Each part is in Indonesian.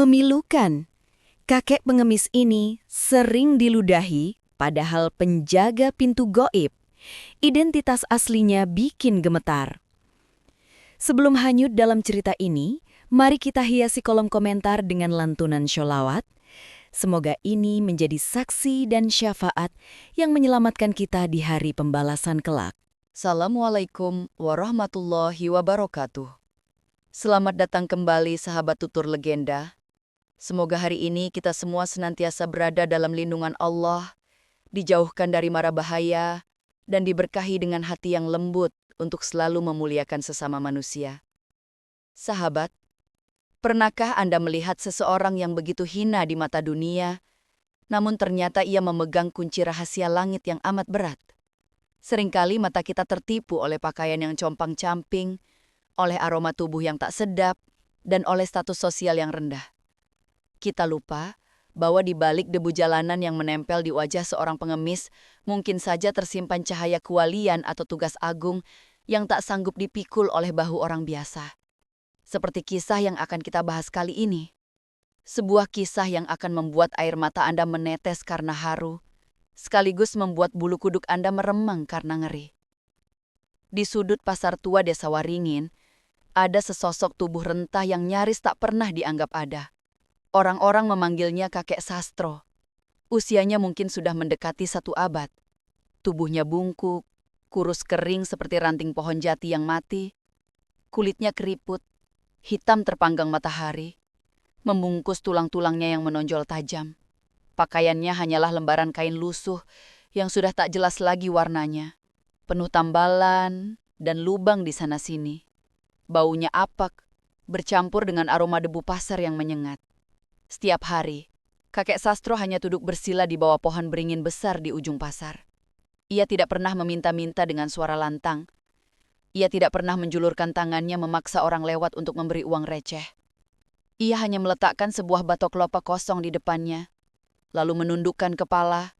Memilukan. Kakek pengemis ini sering diludahi, padahal penjaga pintu goib. Identitas aslinya bikin gemetar. Sebelum hanyut dalam cerita ini, mari kita hiasi kolom komentar dengan lantunan sholawat. Semoga ini menjadi saksi dan syafaat yang menyelamatkan kita di hari pembalasan kelak. Assalamualaikum warahmatullahi wabarakatuh. Selamat datang kembali sahabat tutur legenda. Semoga hari ini kita semua senantiasa berada dalam lindungan Allah, dijauhkan dari mara bahaya, dan diberkahi dengan hati yang lembut untuk selalu memuliakan sesama manusia. Sahabat, pernahkah Anda melihat seseorang yang begitu hina di mata dunia, namun ternyata ia memegang kunci rahasia langit yang amat berat? Seringkali mata kita tertipu oleh pakaian yang compang-camping, oleh aroma tubuh yang tak sedap, dan oleh status sosial yang rendah. Kita lupa bahwa di balik debu jalanan yang menempel di wajah seorang pengemis, mungkin saja tersimpan cahaya kewalian atau tugas agung yang tak sanggup dipikul oleh bahu orang biasa. Seperti kisah yang akan kita bahas kali ini. Sebuah kisah yang akan membuat air mata Anda menetes karena haru, sekaligus membuat bulu kuduk Anda meremang karena ngeri. Di sudut pasar tua Desa Waringin, ada sesosok tubuh rentah yang nyaris tak pernah dianggap ada. Orang-orang memanggilnya kakek Sastro. Usianya mungkin sudah mendekati 1 abad. Tubuhnya bungkuk, kurus kering seperti ranting pohon jati yang mati. Kulitnya keriput, hitam terpanggang matahari, membungkus tulang-tulangnya yang menonjol tajam. Pakaiannya hanyalah lembaran kain lusuh yang sudah tak jelas lagi warnanya. Penuh tambalan dan lubang di sana-sini. Baunya apak, bercampur dengan aroma debu pasar yang menyengat. Setiap hari, kakek Sastro hanya duduk bersila di bawah pohon beringin besar di ujung pasar. Ia tidak pernah meminta-minta dengan suara lantang. Ia tidak pernah menjulurkan tangannya memaksa orang lewat untuk memberi uang receh. Ia hanya meletakkan sebuah batok kelapa kosong di depannya, lalu menundukkan kepala,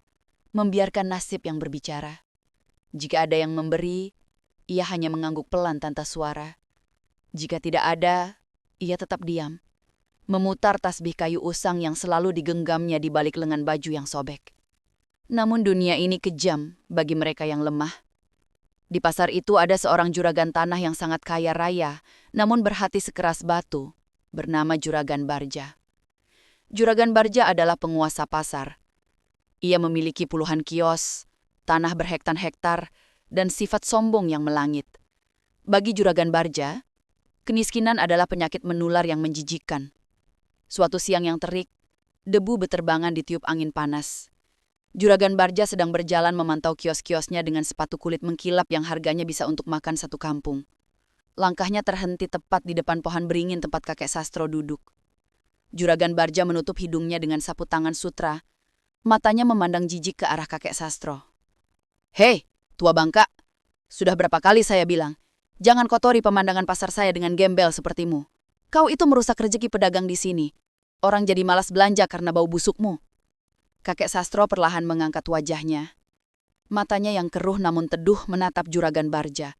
membiarkan nasib yang berbicara. Jika ada yang memberi, ia hanya mengangguk pelan tanpa suara. Jika tidak ada, ia tetap diam, memutar tasbih kayu usang yang selalu digenggamnya di balik lengan baju yang sobek. Namun dunia ini kejam bagi mereka yang lemah. Di pasar itu ada seorang juragan tanah yang sangat kaya raya, namun berhati sekeras batu, bernama Juragan Barja. Juragan Barja adalah penguasa pasar. Ia memiliki puluhan kios, tanah berhektar-hektar, dan sifat sombong yang melangit. Bagi Juragan Barja, kemiskinan adalah penyakit menular yang menjijikkan. Suatu siang yang terik, debu beterbangan ditiup angin panas. Juragan Barja sedang berjalan memantau kios-kiosnya dengan sepatu kulit mengkilap yang harganya bisa untuk makan satu kampung. Langkahnya terhenti tepat di depan pohon beringin tempat kakek Sastro duduk. Juragan Barja menutup hidungnya dengan sapu tangan sutra. Matanya memandang jijik ke arah kakek Sastro. "Hei, tua bangka, sudah berapa kali saya bilang, jangan kotori pemandangan pasar saya dengan gembel sepertimu. Kau itu merusak rezeki pedagang di sini. Orang jadi malas belanja karena bau busukmu." Kakek Sastro perlahan mengangkat wajahnya. Matanya yang keruh namun teduh menatap Juragan Barja.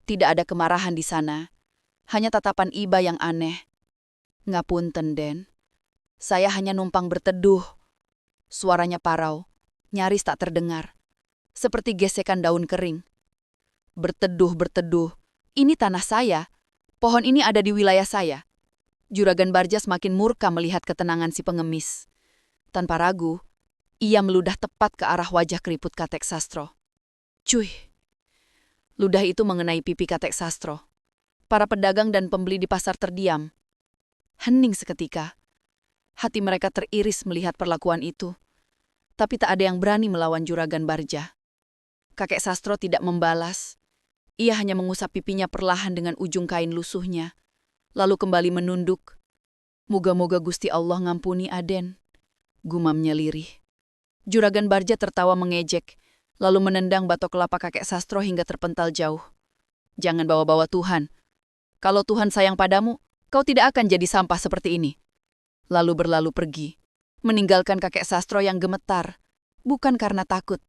Tidak ada kemarahan di sana, hanya tatapan iba yang aneh. "Ngapunten, Den. Saya hanya numpang berteduh." Suaranya parau, nyaris tak terdengar, seperti gesekan daun kering. Berteduh. Ini tanah saya. Pohon ini ada di wilayah saya." Juragan Barja semakin murka melihat ketenangan si pengemis. Tanpa ragu, ia meludah tepat ke arah wajah keriput kakek Sastro. "Cuy!" Ludah itu mengenai pipi kakek Sastro. Para pedagang dan pembeli di pasar terdiam. Hening seketika. Hati mereka teriris melihat perlakuan itu. Tapi tak ada yang berani melawan Juragan Barja. Kakek Sastro tidak membalas. Ia hanya mengusap pipinya perlahan dengan ujung kain lusuhnya, lalu kembali menunduk. "Moga-moga Gusti Allah ngampuni Aden," gumamnya lirih. Juragan Barja tertawa mengejek, lalu menendang batok kelapa kakek Sastro hingga terpental jauh. "Jangan bawa-bawa Tuhan. Kalau Tuhan sayang padamu, kau tidak akan jadi sampah seperti ini." Lalu berlalu pergi, meninggalkan kakek Sastro yang gemetar, bukan karena takut,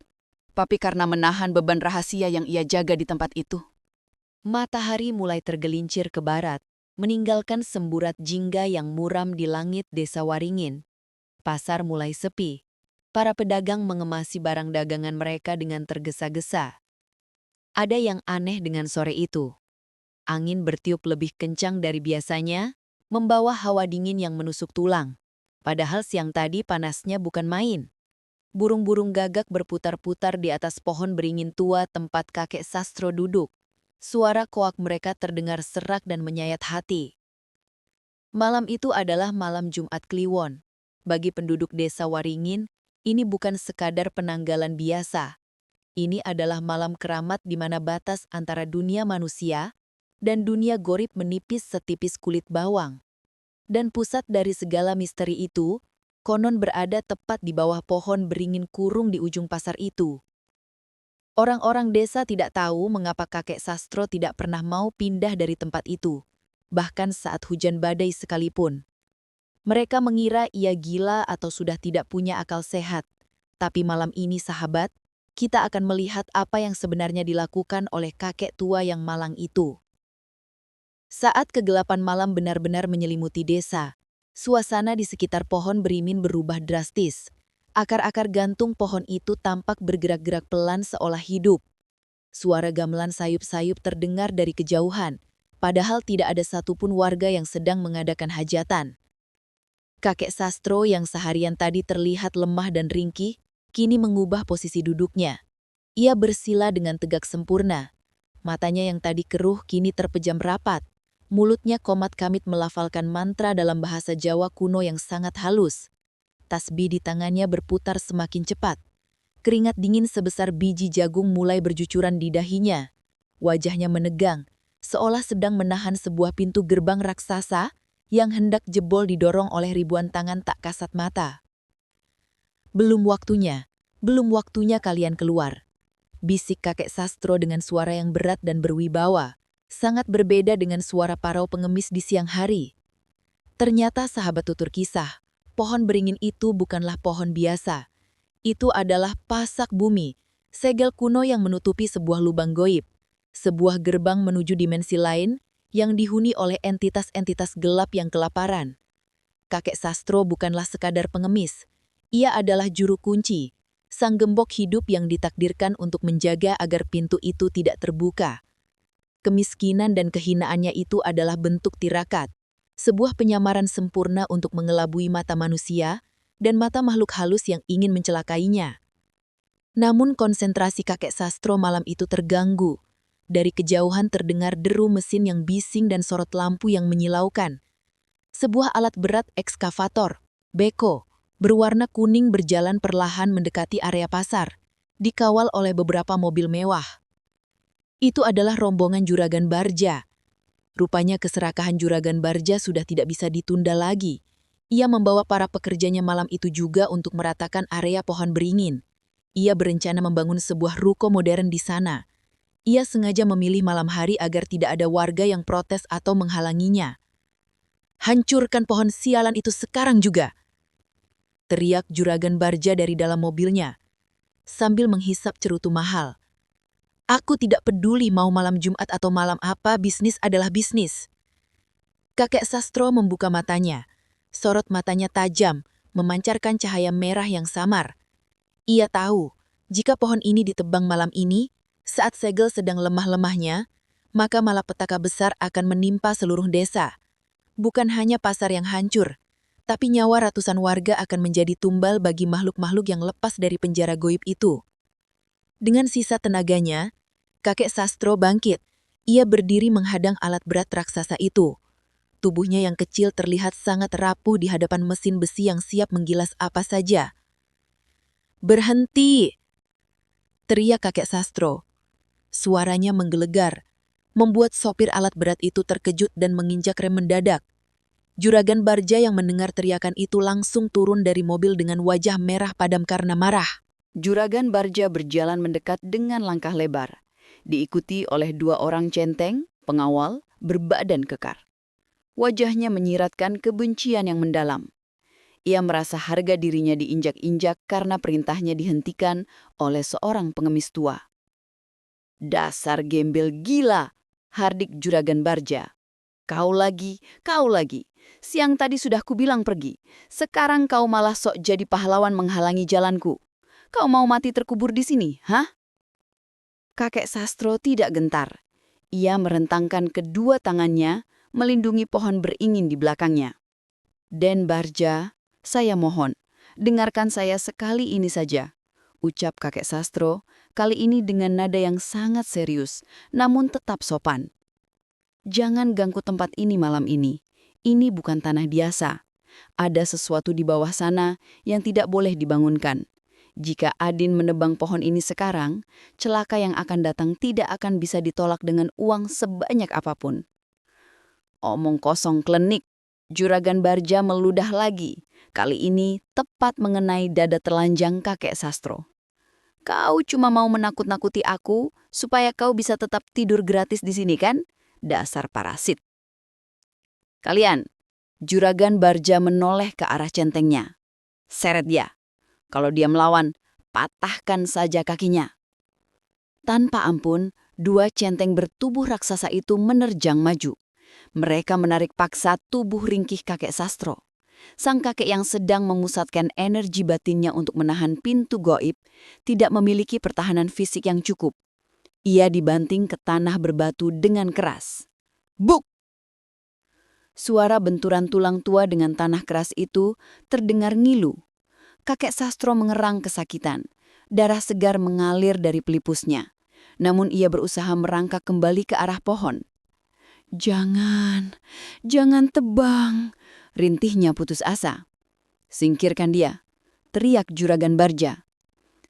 tapi karena menahan beban rahasia yang ia jaga di tempat itu. Matahari mulai tergelincir ke barat, meninggalkan semburat jingga yang muram di langit desa Waringin. Pasar mulai sepi. Para pedagang mengemasi barang dagangan mereka dengan tergesa-gesa. Ada yang aneh dengan sore itu. Angin bertiup lebih kencang dari biasanya, membawa hawa dingin yang menusuk tulang. Padahal siang tadi panasnya bukan main. Burung-burung gagak berputar-putar di atas pohon beringin tua tempat kakek Sastro duduk. Suara koak mereka terdengar serak dan menyayat hati. Malam itu adalah malam Jumat Kliwon. Bagi penduduk desa Waringin, ini bukan sekadar penanggalan biasa. Ini adalah malam keramat di mana batas antara dunia manusia dan dunia goib menipis setipis kulit bawang. Dan pusat dari segala misteri itu, konon berada tepat di bawah pohon beringin kurung di ujung pasar itu. Orang-orang desa tidak tahu mengapa kakek Sastro tidak pernah mau pindah dari tempat itu, bahkan saat hujan badai sekalipun. Mereka mengira ia gila atau sudah tidak punya akal sehat. Tapi malam ini, sahabat, kita akan melihat apa yang sebenarnya dilakukan oleh kakek tua yang malang itu. Saat kegelapan malam benar-benar menyelimuti desa, suasana di sekitar pohon berimin berubah drastis. Akar-akar gantung pohon itu tampak bergerak-gerak pelan seolah hidup. Suara gamelan sayup-sayup terdengar dari kejauhan, padahal tidak ada satupun warga yang sedang mengadakan hajatan. Kakek Sastro yang seharian tadi terlihat lemah dan ringkih, kini mengubah posisi duduknya. Ia bersila dengan tegak sempurna. Matanya yang tadi keruh kini terpejam rapat. Mulutnya komat-kamit melafalkan mantra dalam bahasa Jawa kuno yang sangat halus. Tasbih di tangannya berputar semakin cepat. Keringat dingin sebesar biji jagung mulai berjucuran di dahinya. Wajahnya menegang, seolah sedang menahan sebuah pintu gerbang raksasa yang hendak jebol didorong oleh ribuan tangan tak kasat mata. Belum waktunya kalian keluar. Bisik kakek Sastro dengan suara yang berat dan berwibawa, sangat berbeda dengan suara parau pengemis di siang hari. Ternyata sahabat tutur kisah, pohon beringin itu bukanlah pohon biasa. Itu adalah pasak bumi, segel kuno yang menutupi sebuah lubang goib, sebuah gerbang menuju dimensi lain yang dihuni oleh entitas-entitas gelap yang kelaparan. Kakek Sastro bukanlah sekadar pengemis, ia adalah juru kunci, sang gembok hidup yang ditakdirkan untuk menjaga agar pintu itu tidak terbuka. Kemiskinan dan kehinaannya itu adalah bentuk tirakat, sebuah penyamaran sempurna untuk mengelabui mata manusia dan mata makhluk halus yang ingin mencelakainya. Namun konsentrasi kakek Sastro malam itu terganggu. Dari kejauhan terdengar deru mesin yang bising dan sorot lampu yang menyilaukan. Sebuah alat berat ekskavator, beko, berwarna kuning berjalan perlahan mendekati area pasar, dikawal oleh beberapa mobil mewah. Itu adalah rombongan Juragan Bardja. Rupanya keserakahan Juragan Bardja sudah tidak bisa ditunda lagi. Ia membawa para pekerjanya malam itu juga untuk meratakan area pohon beringin. Ia berencana membangun sebuah ruko modern di sana. Ia sengaja memilih malam hari agar tidak ada warga yang protes atau menghalanginya. "Hancurkan pohon sialan itu sekarang juga!" teriak Juragan Bardja dari dalam mobilnya, sambil menghisap cerutu mahal. "Aku tidak peduli mau malam Jumat atau malam apa, bisnis adalah bisnis." Kakek Sastro membuka matanya. Sorot matanya tajam, memancarkan cahaya merah yang samar. Ia tahu, jika pohon ini ditebang malam ini, saat segel sedang lemah-lemahnya, maka malapetaka besar akan menimpa seluruh desa. Bukan hanya pasar yang hancur, tapi nyawa ratusan warga akan menjadi tumbal bagi makhluk-makhluk yang lepas dari penjara goib itu. Dengan sisa tenaganya, kakek Sastro bangkit. Ia berdiri menghadang alat berat raksasa itu. Tubuhnya yang kecil terlihat sangat rapuh di hadapan mesin besi yang siap menggilas apa saja. "Berhenti!" teriak kakek Sastro. Suaranya menggelegar, membuat sopir alat berat itu terkejut dan menginjak rem mendadak. Juragan Bardja yang mendengar teriakan itu langsung turun dari mobil dengan wajah merah padam karena marah. Juragan Bardja berjalan mendekat dengan langkah lebar, diikuti oleh 2 orang centeng, pengawal, berbadan kekar. Wajahnya menyiratkan kebencian yang mendalam. Ia merasa harga dirinya diinjak-injak karena perintahnya dihentikan oleh seorang pengemis tua. "Dasar gembel gila," hardik Juragan Bardja. Kau lagi, kau lagi. Siang tadi sudah kubilang pergi. Sekarang kau malah sok jadi pahlawan menghalangi jalanku. Kau mau mati terkubur di sini, hah? Kakek Sastro tidak gentar. Ia merentangkan kedua tangannya, melindungi pohon beringin di belakangnya. Den Barja, saya mohon, dengarkan saya sekali ini saja, ucap kakek Sastro, kali ini dengan nada yang sangat serius, namun tetap sopan. Jangan ganggu tempat ini malam ini. Ini bukan tanah biasa. Ada sesuatu di bawah sana yang tidak boleh dibangunkan. Jika Adin menebang pohon ini sekarang, celaka yang akan datang tidak akan bisa ditolak dengan uang sebanyak apapun. Omong kosong klenik. Juragan Barja meludah lagi. Kali ini tepat mengenai dada telanjang kakek Sastro. Kau cuma mau menakut-nakuti aku supaya kau bisa tetap tidur gratis di sini kan? Dasar parasit. Kalian, Juragan Barja menoleh ke arah centengnya. Seret dia. Kalau dia melawan, patahkan saja kakinya. Tanpa ampun, dua centeng bertubuh raksasa itu menerjang maju. Mereka menarik paksa tubuh ringkih kakek Sastro. Sang kakek yang sedang memusatkan energi batinnya untuk menahan pintu goib tidak memiliki pertahanan fisik yang cukup. Ia dibanting ke tanah berbatu dengan keras. Buk! Suara benturan tulang tua dengan tanah keras itu terdengar ngilu. Kakek Sastro mengerang kesakitan. Darah segar mengalir dari pelipusnya. Namun ia berusaha merangkak kembali ke arah pohon. Jangan tebang, rintihnya putus asa. Singkirkan dia, teriak Juragan Barja.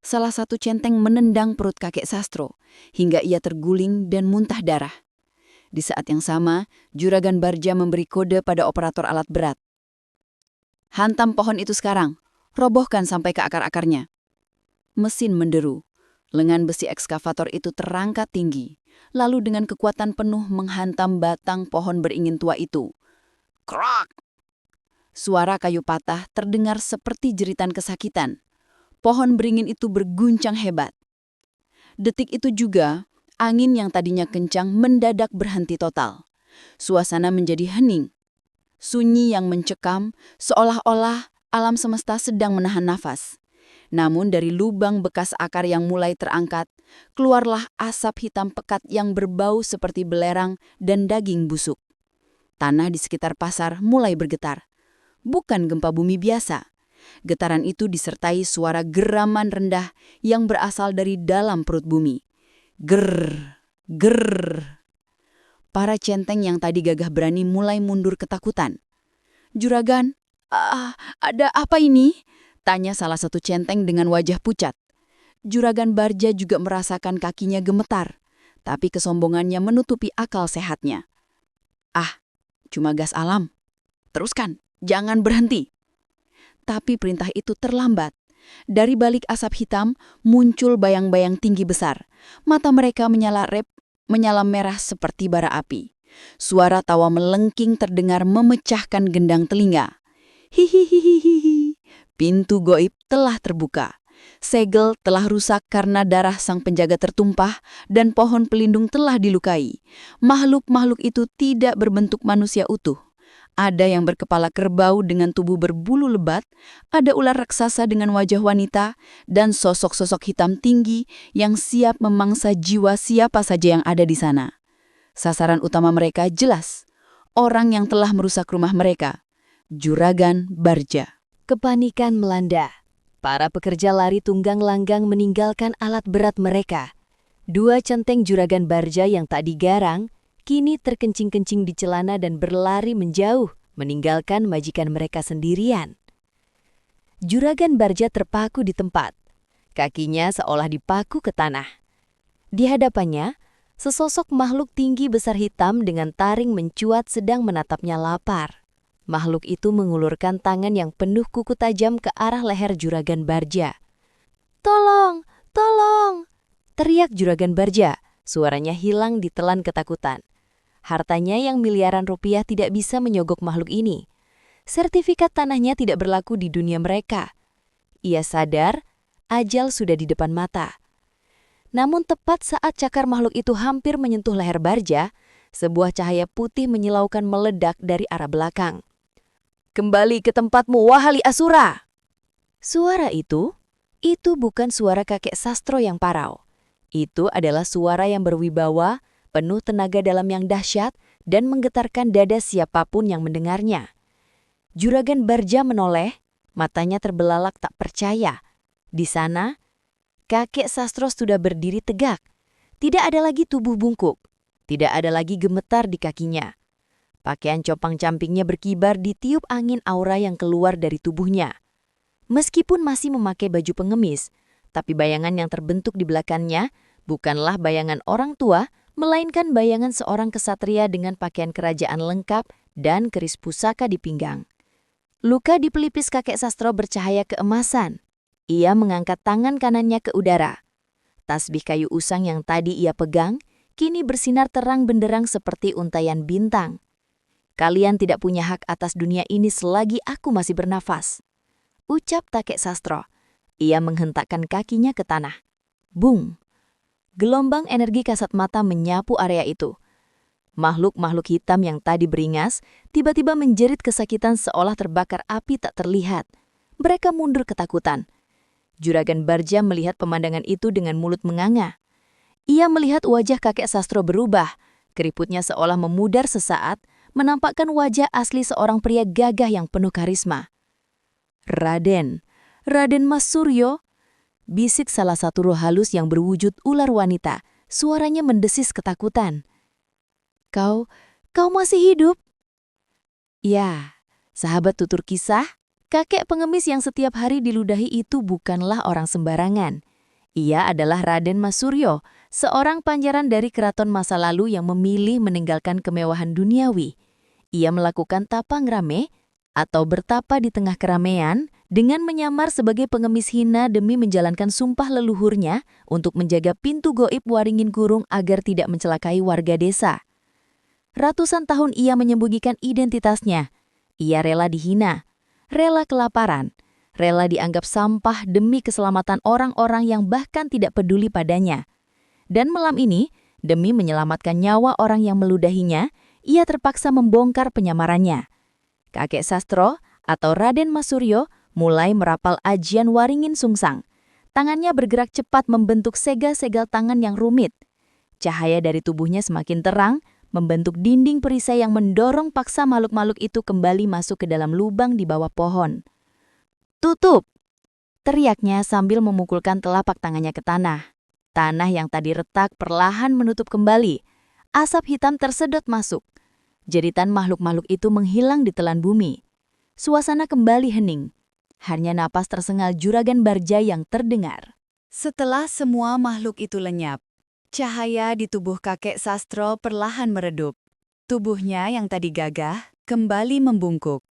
Salah satu centeng menendang perut kakek Sastro, hingga ia terguling dan muntah darah. Di saat yang sama, Juragan Barja memberi kode pada operator alat berat. Hantam pohon itu sekarang, robohkan sampai ke akar-akarnya. Mesin menderu. Lengan besi ekskavator itu terangkat tinggi, lalu dengan kekuatan penuh menghantam batang pohon beringin tua itu. Krak! Suara kayu patah terdengar seperti jeritan kesakitan. Pohon beringin itu berguncang hebat. Detik itu juga, angin yang tadinya kencang mendadak berhenti total. Suasana menjadi hening. Sunyi yang mencekam, seolah-olah alam semesta sedang menahan nafas. Namun dari lubang bekas akar yang mulai terangkat, keluarlah asap hitam pekat yang berbau seperti belerang dan daging busuk. Tanah di sekitar pasar mulai bergetar. Bukan gempa bumi biasa. Getaran itu disertai suara geraman rendah yang berasal dari dalam perut bumi. Ger, ger. Para centeng yang tadi gagah berani mulai mundur ketakutan. Juragan, ada apa ini? Tanya salah satu centeng dengan wajah pucat. Juragan Barja juga merasakan kakinya gemetar, tapi kesombongannya menutupi akal sehatnya. Cuma gas alam. Teruskan, jangan berhenti. Tapi perintah itu terlambat. Dari balik asap hitam muncul bayang-bayang tinggi besar. Mata mereka menyala merah seperti bara api. Suara tawa melengking terdengar memecahkan gendang telinga. Hihihihihi. Pintu goib telah terbuka. Segel telah rusak karena darah sang penjaga tertumpah dan pohon pelindung telah dilukai. Makhluk-makhluk itu tidak berbentuk manusia utuh. Ada yang berkepala kerbau dengan tubuh berbulu lebat, ada ular raksasa dengan wajah wanita, dan sosok-sosok hitam tinggi yang siap memangsa jiwa siapa saja yang ada di sana. Sasaran utama mereka jelas, orang yang telah merusak rumah mereka, Juragan Barja. Kepanikan melanda. Para pekerja lari tunggang langgang meninggalkan alat berat mereka. Dua centeng Juragan Barja yang tak digarang, kini terkencing-kencing di celana dan berlari menjauh, meninggalkan majikan mereka sendirian. Juragan Barja terpaku di tempat. Kakinya seolah dipaku ke tanah. Di hadapannya, sesosok makhluk tinggi besar hitam dengan taring mencuat sedang menatapnya lapar. Makhluk itu mengulurkan tangan yang penuh kuku tajam ke arah leher Juragan Barja. "Tolong! Tolong!" teriak Juragan Barja. Suaranya hilang ditelan ketakutan. Hartanya yang miliaran rupiah tidak bisa menyogok makhluk ini. Sertifikat tanahnya tidak berlaku di dunia mereka. Ia sadar, ajal sudah di depan mata. Namun tepat saat cakar makhluk itu hampir menyentuh leher Barja, Sebuah cahaya putih menyilaukan meledak dari arah belakang. "Kembali ke tempatmu, wahai Asura!" Suara itu bukan suara kakek sastro yang parau. Itu adalah suara yang berwibawa, penuh tenaga dalam yang dahsyat, dan menggetarkan dada siapapun yang mendengarnya. Juragan Bardja menoleh, matanya terbelalak tak percaya. Di sana, kakek sastro sudah berdiri tegak. Tidak ada lagi tubuh bungkuk. Tidak ada lagi gemetar di kakinya. Pakaian compang-campingnya berkibar ditiup angin aura yang keluar dari tubuhnya. Meskipun masih memakai baju pengemis, tapi bayangan yang terbentuk di belakangnya bukanlah bayangan orang tua, melainkan bayangan seorang kesatria dengan pakaian kerajaan lengkap dan keris pusaka di pinggang. Luka di pelipis kakek sastro bercahaya keemasan. Ia mengangkat tangan kanannya ke udara. Tasbih kayu usang yang tadi ia pegang, kini bersinar terang benderang seperti untayan bintang. "Kalian tidak punya hak atas dunia ini selagi aku masih bernafas," ucap kakek sastro. Ia menghentakkan kakinya ke tanah. Bung! Gelombang energi kasat mata menyapu area itu. Makhluk-makhluk hitam yang tadi beringas, tiba-tiba menjerit kesakitan seolah terbakar api tak terlihat. Mereka mundur ketakutan. Juragan Bardja melihat pemandangan itu dengan mulut menganga. Ia melihat wajah kakek sastro berubah. Keriputnya seolah memudar sesaat, menampakkan wajah asli seorang pria gagah yang penuh karisma. "Raden Mas Suryo," bisik salah satu roh halus yang berwujud ular wanita. Suaranya mendesis ketakutan. Kau masih hidup?" Ya, sahabat tutur kisah, kakek pengemis yang setiap hari diludahi itu bukanlah orang sembarangan. Ia adalah Raden Mas Suryo, seorang pangeran dari keraton masa lalu yang memilih meninggalkan kemewahan duniawi. Ia melakukan tapang rame atau bertapa di tengah keramaian dengan menyamar sebagai pengemis hina demi menjalankan sumpah leluhurnya untuk menjaga pintu goib Waringin Gurung agar tidak mencelakai warga desa. Ratusan tahun ia menyembunyikan identitasnya. Ia rela dihina, rela kelaparan, rela dianggap sampah demi keselamatan orang-orang yang bahkan tidak peduli padanya. Dan malam ini, demi menyelamatkan nyawa orang yang meludahinya, ia terpaksa membongkar penyamarannya. Kakek sastro atau Raden Mas Suryo mulai merapal ajian Waringin Sungsang. Tangannya bergerak cepat membentuk segel-segel tangan yang rumit. Cahaya dari tubuhnya semakin terang, membentuk dinding perisai yang mendorong paksa makhluk-makhluk itu kembali masuk ke dalam lubang di bawah pohon. "Tutup!" teriaknya sambil memukulkan telapak tangannya ke tanah. Tanah yang tadi retak perlahan menutup kembali. Asap hitam tersedot masuk. Jeritan makhluk-makhluk itu menghilang di telan bumi. Suasana kembali hening. Hanya napas tersengal Juragan Bardja yang terdengar. Setelah semua makhluk itu lenyap, cahaya di tubuh kakek sastro perlahan meredup. Tubuhnya yang tadi gagah kembali membungkuk.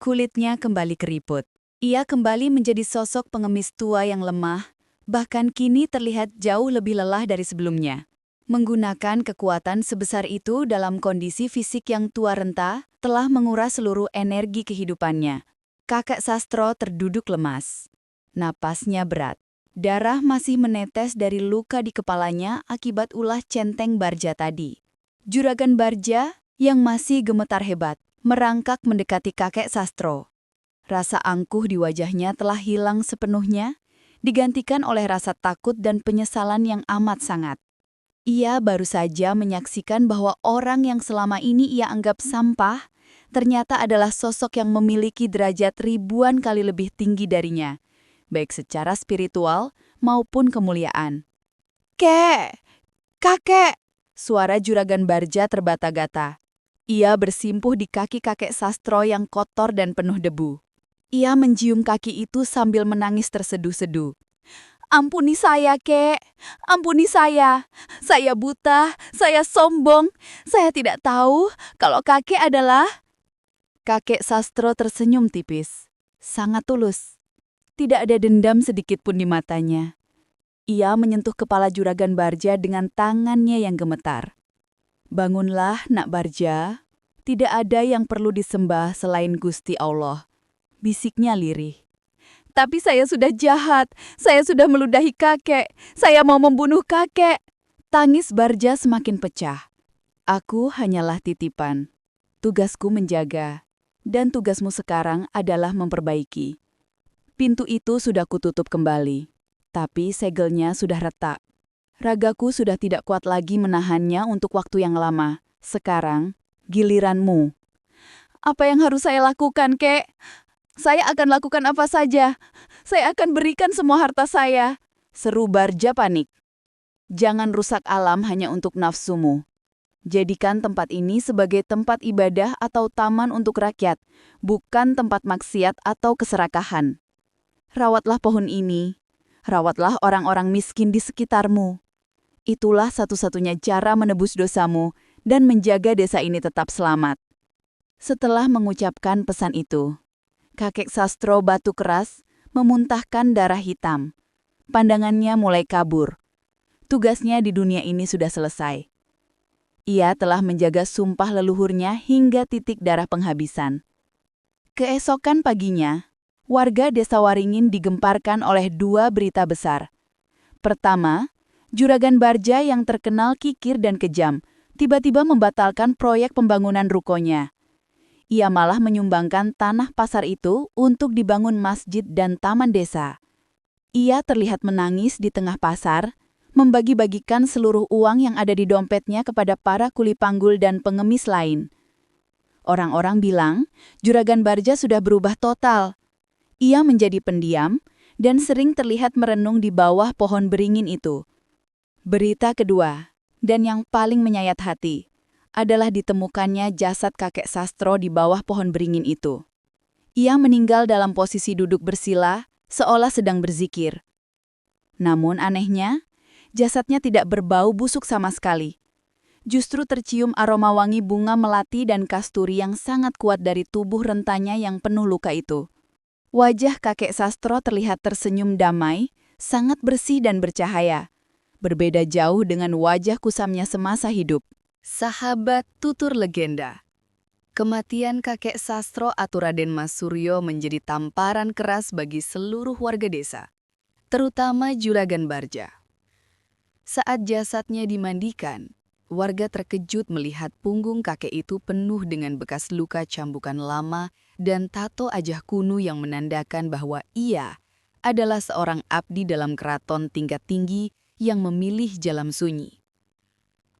Kulitnya kembali keriput. Ia kembali menjadi sosok pengemis tua yang lemah, bahkan kini terlihat jauh lebih lelah dari sebelumnya. Menggunakan kekuatan sebesar itu dalam kondisi fisik yang tua renta, telah menguras seluruh energi kehidupannya. Kakek sastro terduduk lemas. Napasnya berat. Darah masih menetes dari luka di kepalanya akibat ulah centeng Bardja tadi. Juragan Bardja, yang masih gemetar hebat, merangkak mendekati kakek sastro. Rasa angkuh di wajahnya telah hilang sepenuhnya, digantikan oleh rasa takut dan penyesalan yang amat sangat. Ia baru saja menyaksikan bahwa orang yang selama ini ia anggap sampah, ternyata adalah sosok yang memiliki derajat ribuan kali lebih tinggi darinya, baik secara spiritual maupun kemuliaan. Kakek! Suara Juragan Bardja terbata-gata. Ia bersimpuh di kaki kakek sastro yang kotor dan penuh debu. Ia mencium kaki itu sambil menangis terseduh-seduh. "Ampuni saya, Kek. Ampuni saya. Saya buta, saya sombong. Saya tidak tahu kalau kakek adalah..." Kakek sastro tersenyum tipis. Sangat tulus. Tidak ada dendam sedikit pun di matanya. Ia menyentuh kepala Juragan Bardja dengan tangannya yang gemetar. "Bangunlah, Nak Bardja. Tidak ada yang perlu disembah selain Gusti Allah," bisiknya lirih. "Tapi saya sudah jahat. Saya sudah meludahi kakek. Saya mau membunuh kakek." Tangis Bardja semakin pecah. Aku hanyalah titipan. Tugasku menjaga, dan tugasmu sekarang adalah memperbaiki. Pintu itu sudah kututup kembali, tapi segelnya sudah retak. Ragaku sudah tidak kuat lagi menahannya untuk waktu yang lama. Sekarang, giliranmu. Apa yang harus saya lakukan, Kek? Saya akan lakukan apa saja. Saya akan berikan semua harta saya. Seru Bardja panik. Jangan rusak alam hanya untuk nafsumu. Jadikan tempat ini sebagai tempat ibadah atau taman untuk rakyat, bukan tempat maksiat atau keserakahan. Rawatlah pohon ini, rawatlah orang-orang miskin di sekitarmu. Itulah satu-satunya cara menebus dosamu dan menjaga desa ini tetap selamat. Setelah mengucapkan pesan itu, kakek sastro batu keras memuntahkan darah hitam. Pandangannya mulai kabur. Tugasnya di dunia ini sudah selesai. Ia telah menjaga sumpah leluhurnya hingga titik darah penghabisan. Keesokan paginya, warga desa Waringin digemparkan oleh dua berita besar. Pertama, Juragan Bardja yang terkenal kikir dan kejam, tiba-tiba membatalkan proyek pembangunan rukonya. Ia malah menyumbangkan tanah pasar itu untuk dibangun masjid dan taman desa. Ia terlihat menangis di tengah pasar, membagi-bagikan seluruh uang yang ada di dompetnya kepada para kuli panggul dan pengemis lain. Orang-orang bilang, Juragan Bardja sudah berubah total. Ia menjadi pendiam dan sering terlihat merenung di bawah pohon beringin itu. Berita kedua, dan yang paling menyayat hati, adalah ditemukannya jasad kakek sastro di bawah pohon beringin itu. Ia meninggal dalam posisi duduk bersila, seolah sedang berzikir. Namun anehnya, jasadnya tidak berbau busuk sama sekali. Justru tercium aroma wangi bunga melati dan kasturi yang sangat kuat dari tubuh rentanya yang penuh luka itu. Wajah kakek sastro terlihat tersenyum damai, sangat bersih dan bercahaya. Berbeda jauh dengan wajah kusamnya semasa hidup. Sahabat tutur legenda. Kematian kakek sastro atau Raden Mas Suryo menjadi tamparan keras bagi seluruh warga desa, terutama Juragan Bardja. Saat jasadnya dimandikan, warga terkejut melihat punggung kakek itu penuh dengan bekas luka cambukan lama dan tato ajah kuno yang menandakan bahwa ia adalah seorang abdi dalam keraton tingkat tinggi yang memilih jalan sunyi.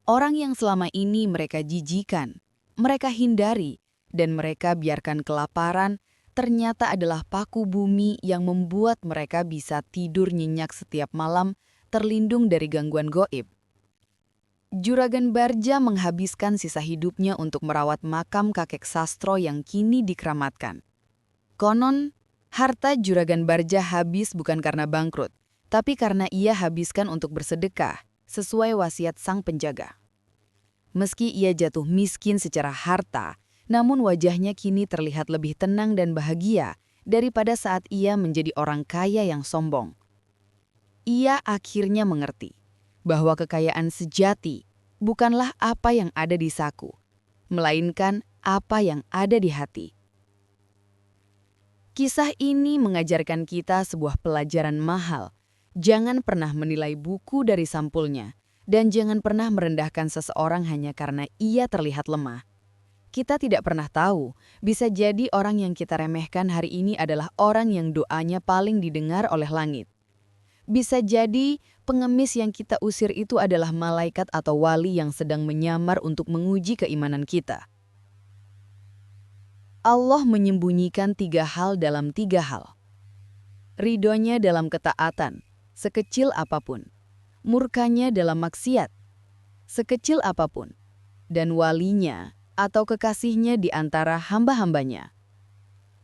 Orang yang selama ini mereka jijikan, mereka hindari, dan mereka biarkan kelaparan, ternyata adalah paku bumi yang membuat mereka bisa tidur nyenyak setiap malam, terlindung dari gangguan gaib. Juragan Bardja menghabiskan sisa hidupnya untuk merawat makam kakek sastro yang kini dikeramatkan. Konon, harta Juragan Bardja habis bukan karena bangkrut, tapi karena ia habiskan untuk bersedekah, sesuai wasiat sang penjaga. Meski ia jatuh miskin secara harta, namun wajahnya kini terlihat lebih tenang dan bahagia daripada saat ia menjadi orang kaya yang sombong. Ia akhirnya mengerti bahwa kekayaan sejati bukanlah apa yang ada di saku, melainkan apa yang ada di hati. Kisah ini mengajarkan kita sebuah pelajaran mahal. Jangan pernah menilai buku dari sampulnya, dan jangan pernah merendahkan seseorang hanya karena ia terlihat lemah. Kita tidak pernah tahu, bisa jadi orang yang kita remehkan hari ini adalah orang yang doanya paling didengar oleh langit. Bisa jadi pengemis yang kita usir itu adalah malaikat atau wali yang sedang menyamar untuk menguji keimanan kita. Allah menyembunyikan 3 hal dalam 3 hal. Ridhonya dalam ketaatan, sekecil apapun. Murkanya dalam maksiat, sekecil apapun. Dan walinya atau kekasihnya di antara hamba-hambanya.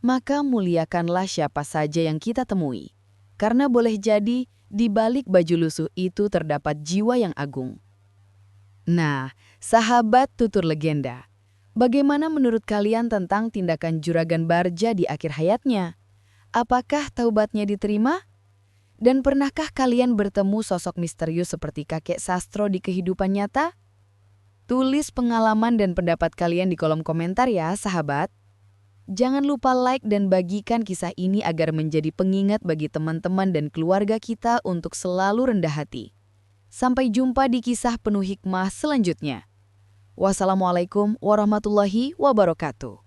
Maka muliakanlah siapa saja yang kita temui. Karena boleh jadi di balik baju lusuh itu terdapat jiwa yang agung. Nah, sahabat tutur legenda, bagaimana menurut kalian tentang tindakan Juragan Bardja di akhir hayatnya? Apakah taubatnya diterima? Dan pernahkah kalian bertemu sosok misterius seperti kakek sastro di kehidupan nyata? Tulis pengalaman dan pendapat kalian di kolom komentar ya, sahabat. Jangan lupa like dan bagikan kisah ini agar menjadi pengingat bagi teman-teman dan keluarga kita untuk selalu rendah hati. Sampai jumpa di kisah penuh hikmah selanjutnya. Wassalamualaikum warahmatullahi wabarakatuh.